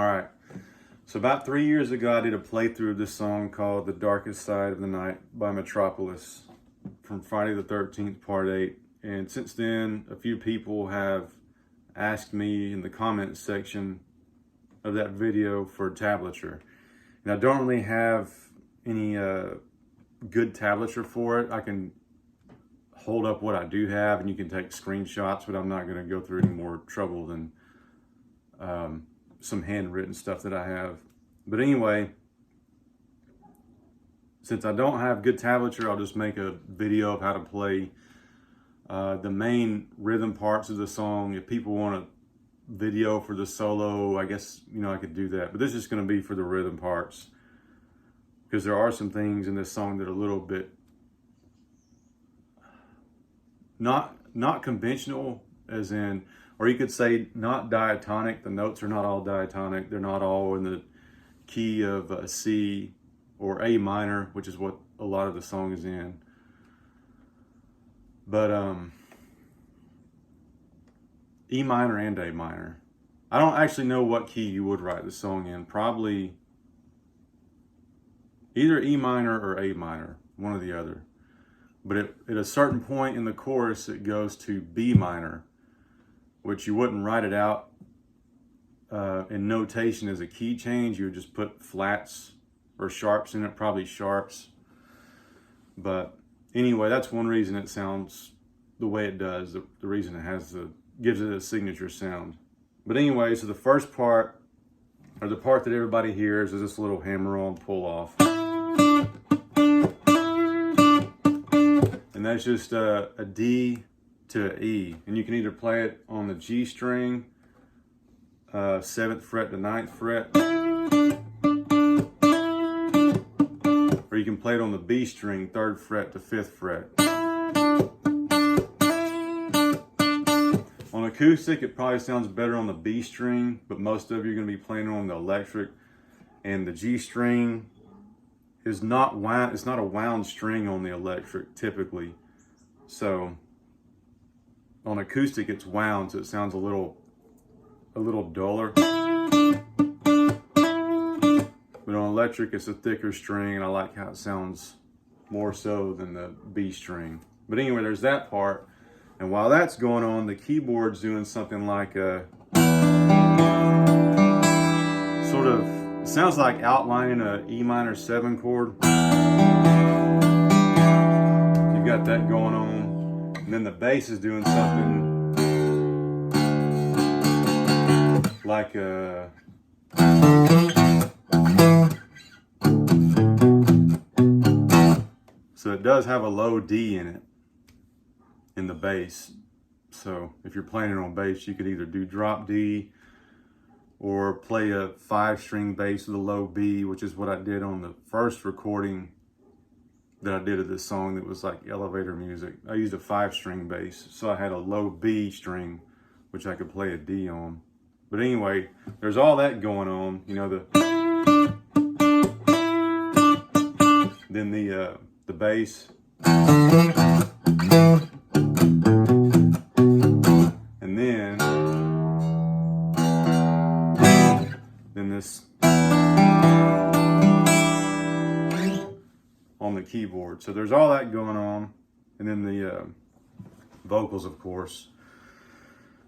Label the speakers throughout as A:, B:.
A: All right. So about 3 years ago, I did a playthrough of this song called The Darkest Side of the Night by Metropolis from Friday the 13th, Part 8. And since then, a few people have asked me in the comments section of that video for tablature. And I don't really have any good tablature for it. I can hold up what I do have and you can take screenshots, but I'm not going to go through any more trouble than some handwritten stuff that I have. But anyway, since I don't have good tablature, I'll just make a video of how to play the main rhythm parts of the song. If people want a video for the solo, I guess, I could do that. But this is going to be for the rhythm parts, because there are some things in this song that are a little bit not conventional, as in, or you could say not diatonic. The notes are not all diatonic. They're not all in the key of C or A minor, which is what a lot of the song is in. But E minor and A minor. I don't actually know what key you would write the song in. Probably either E minor or A minor, one or the other. But at a certain point in the chorus, it goes to B minor, which you wouldn't write it out in notation as a key change. You would just put flats or sharps in it, probably sharps. But anyway, that's one reason it sounds the way it does. The reason it has gives it a signature sound. But anyway, so the first part, or the part that everybody hears, is this little hammer-on pull-off. And that's just a D to an E. And you can either play it on the G string, 7th fret to 9th fret, or you can play it on the B string, 3rd fret to 5th fret. On acoustic, it probably sounds better on the B string, but most of you are going to be playing on the electric, and the G string is not wound. It's not a wound string on the electric typically. So on acoustic, it's wound, so it sounds a little duller. But on electric, it's a thicker string, and I like how it sounds more so than the B string. But anyway, there's that part. And while that's going on, the keyboard's doing something like a sort of, it sounds like outlining a E minor 7 chord. You got that going on. And then the bass is doing something like a so it does have a low D in it, in the bass. So if you're playing it on bass, you could either do drop D or play a 5-string bass with a low B, which is what I did on the first recording that I did of this song that was like elevator music. I used a 5-string bass, so I had a low B string, which I could play a D on. But anyway, there's all that going on, then the bass, and then this on the keyboard. So there's all that going on, and then the vocals, of course.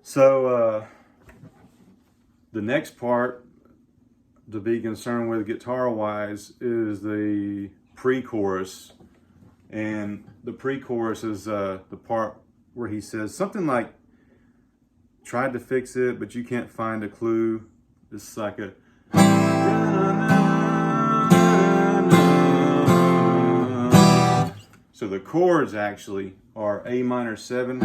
A: So the next part to be concerned with guitar-wise is the pre-chorus. And the pre-chorus is the part where he says something like, tried to fix it, but you can't find a clue. It's like a... So the chords actually are A minor 7,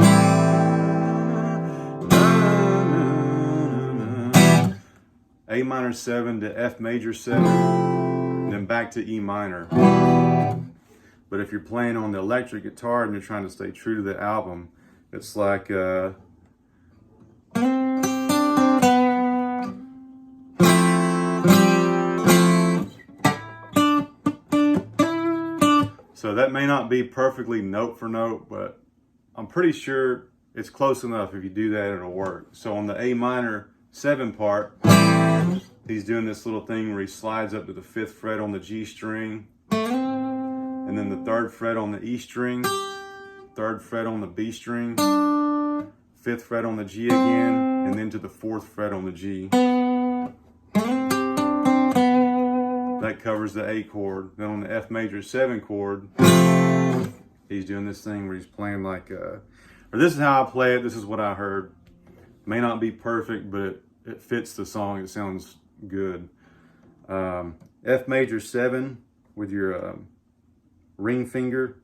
A: A minor 7 to F major 7, and then back to E minor. But if you're playing on the electric guitar and you're trying to stay true to the album, it's like so that may not be perfectly note for note, but I'm pretty sure it's close enough. If you do that, it'll work. So on the A minor 7 part, he's doing this little thing where he slides up to the 5th fret on the G string, and then the 3rd fret on the E string, 3rd fret on the B string, 5th fret on the G again, and then to the 4th fret on the G. That covers the A chord. Then on the F major 7 chord, he's doing this thing where he's playing like, or this is how I play it, this is what I heard. May not be perfect, but it fits the song, it sounds good. F major 7 with your ring finger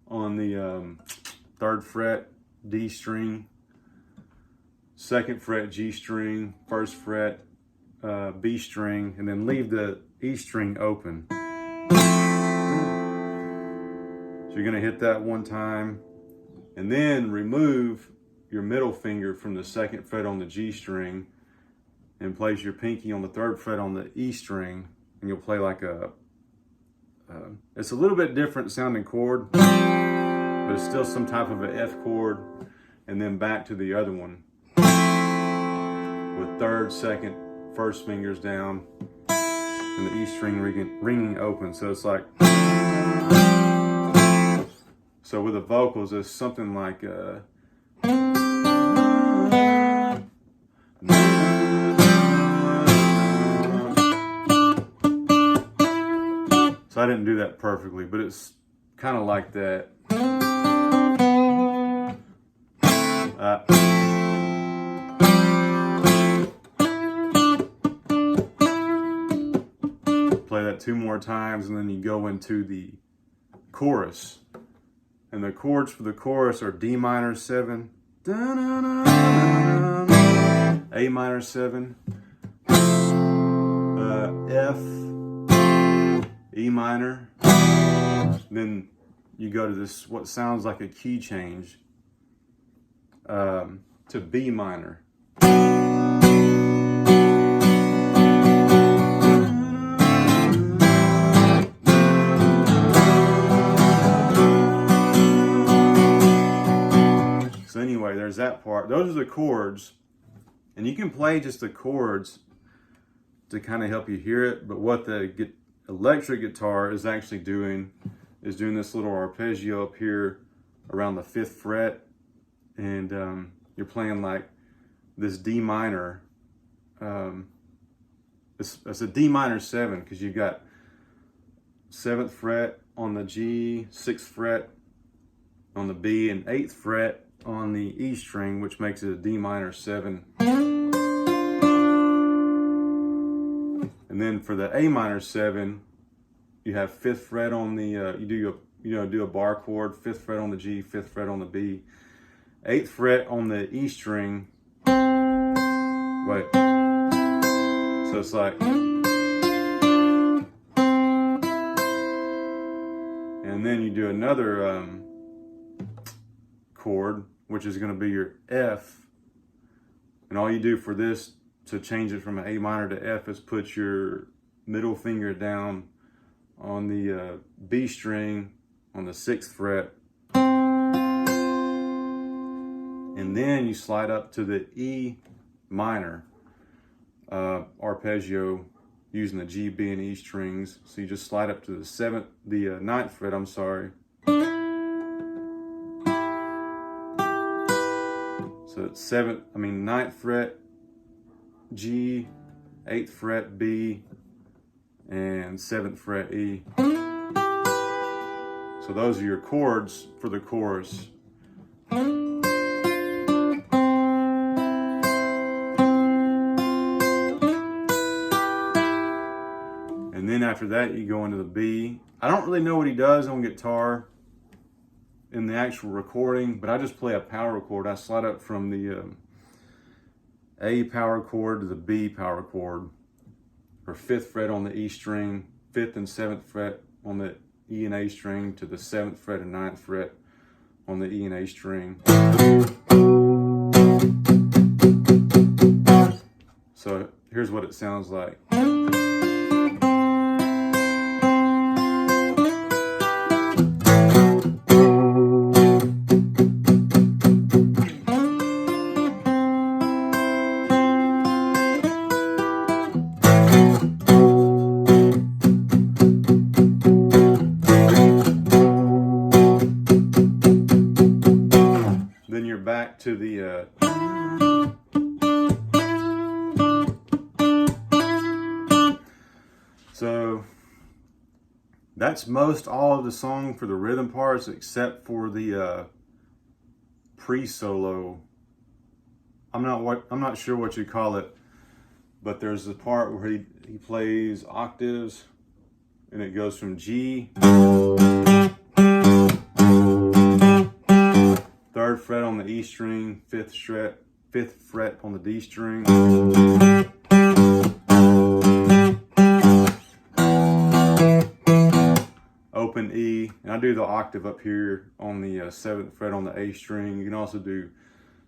A: on the 3rd fret D string, 2nd fret G string, 1st fret B string, and then leave the E string open. So you're gonna hit that one time, and then remove your middle finger from the 2nd fret on the G string and place your pinky on the 3rd fret on the E string, and you'll play like a, it's a little bit different sounding chord, but it's still some type of an F chord, and then back to the other one with 3rd, 2nd, 1st fingers down, and the E string ringing open. So it's like, so with the vocals, it's something like so I didn't do that perfectly, but it's kind of like that. Play that 2 more times, and then you go into the chorus. And the chords for the chorus are D minor 7, A minor 7, F, E minor. Then you go to this, what sounds like a key change, to B minor. So anyway, there's that part. Those are the chords, and you can play just the chords to kind of help you hear it, but what the electric guitar is actually doing is doing this little arpeggio up here around the 5th fret, and you're playing like this D minor. It's a D minor 7 because you've got 7th fret on the G, 6th fret on the B, and 8th fret on the E string, which makes it a D minor 7. And then for the A minor 7, you have 5th fret on the, do a bar chord, 5th fret on the G, 5th fret on the B, 8th fret on the E string. Wait. So it's like, and then you do another chord, which is going to be your F. And all you do for this to change it from an A minor to F is put your middle finger down on the B string on the 6th fret, and then you slide up to the E minor arpeggio using the G, B, and E strings. So you just slide up to the 9th fret, I'm sorry. So it's 9th fret G, 8th fret B, and 7th fret E. So those are your chords for the chorus. And then after that, you go into the B. I don't really know what he does on guitar in the actual recording, but I just play a power chord. I slide up from the A power chord to the B power chord, or 5th fret on the E string, 5th and 7th fret on the E and A string to the 7th fret and 9th fret on the E and A string. So here's what it sounds like. back to the so that's most all of the song for the rhythm parts, except for the pre-solo. I'm not sure what you call it, but there's the part where he plays octaves, and it goes from G, 3rd fret on the E string, 5th fret on the D string, open E, and I do the octave up here on the 7th fret on the A string. You can also do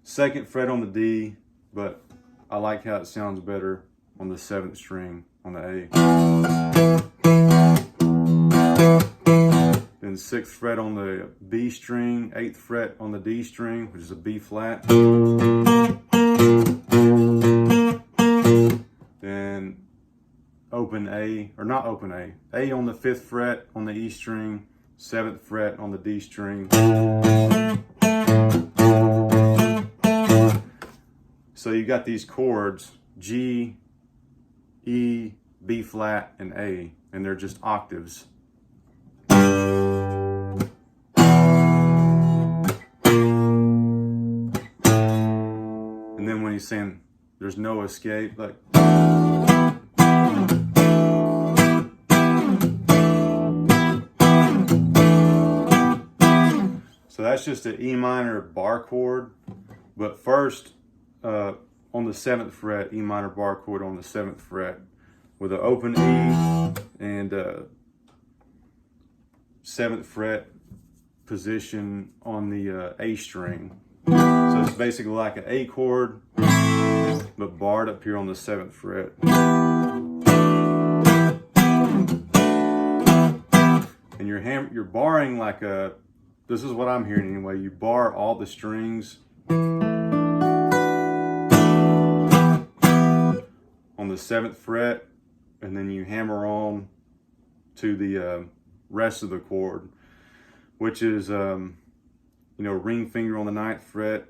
A: 2nd fret on the D, but I like how it sounds better on the 7th string on the A. Then 6th fret on the B string, 8th fret on the D string, which is a B flat. Then open A, or not open A, A on the 5th fret on the E string, 7th fret on the D string. So you got these chords, G, E, B flat, and A, and they're just octaves. And then when he's saying there's no escape, like, so that's just an E minor bar chord. But first, on the 7th fret, E minor bar chord on the 7th fret with an open E and 7th fret position on the A string. So it's basically like an A chord, but barred up here on the 7th fret. And you're barring like a, this is what I'm hearing anyway, you bar all the strings on the 7th fret, and then you hammer on to the rest of the chord, which is, ring finger on the 9th fret,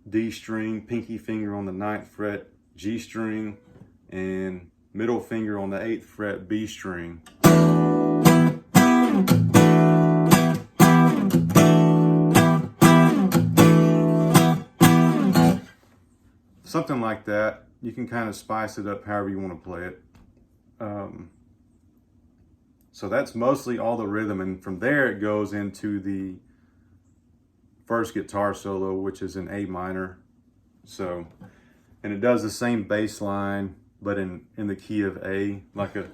A: D string, pinky finger on the 9th fret, G string, and middle finger on the 8th fret, B string. Something like that. You can kind of spice it up however you want to play it. So that's mostly all the rhythm, and from there it goes into the first guitar solo, which is in A minor. So, and it does the same bass line, but in the key of A, like a,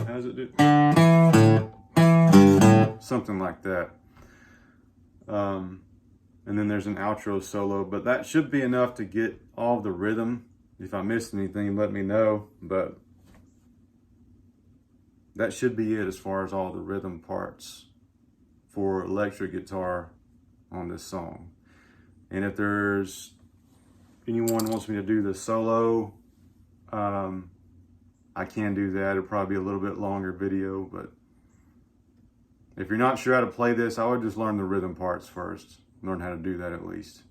A: how does it do? Something like that. And then there's an outro solo, but that should be enough to get all the rhythm. If I missed anything, let me know, but that should be it as far as all the rhythm parts for electric guitar on this song. And if there's anyone wants me to do the solo, I can do that. It'll probably be a little bit longer video, but if you're not sure how to play this, I would just learn the rhythm parts first. Learn how to do that at least.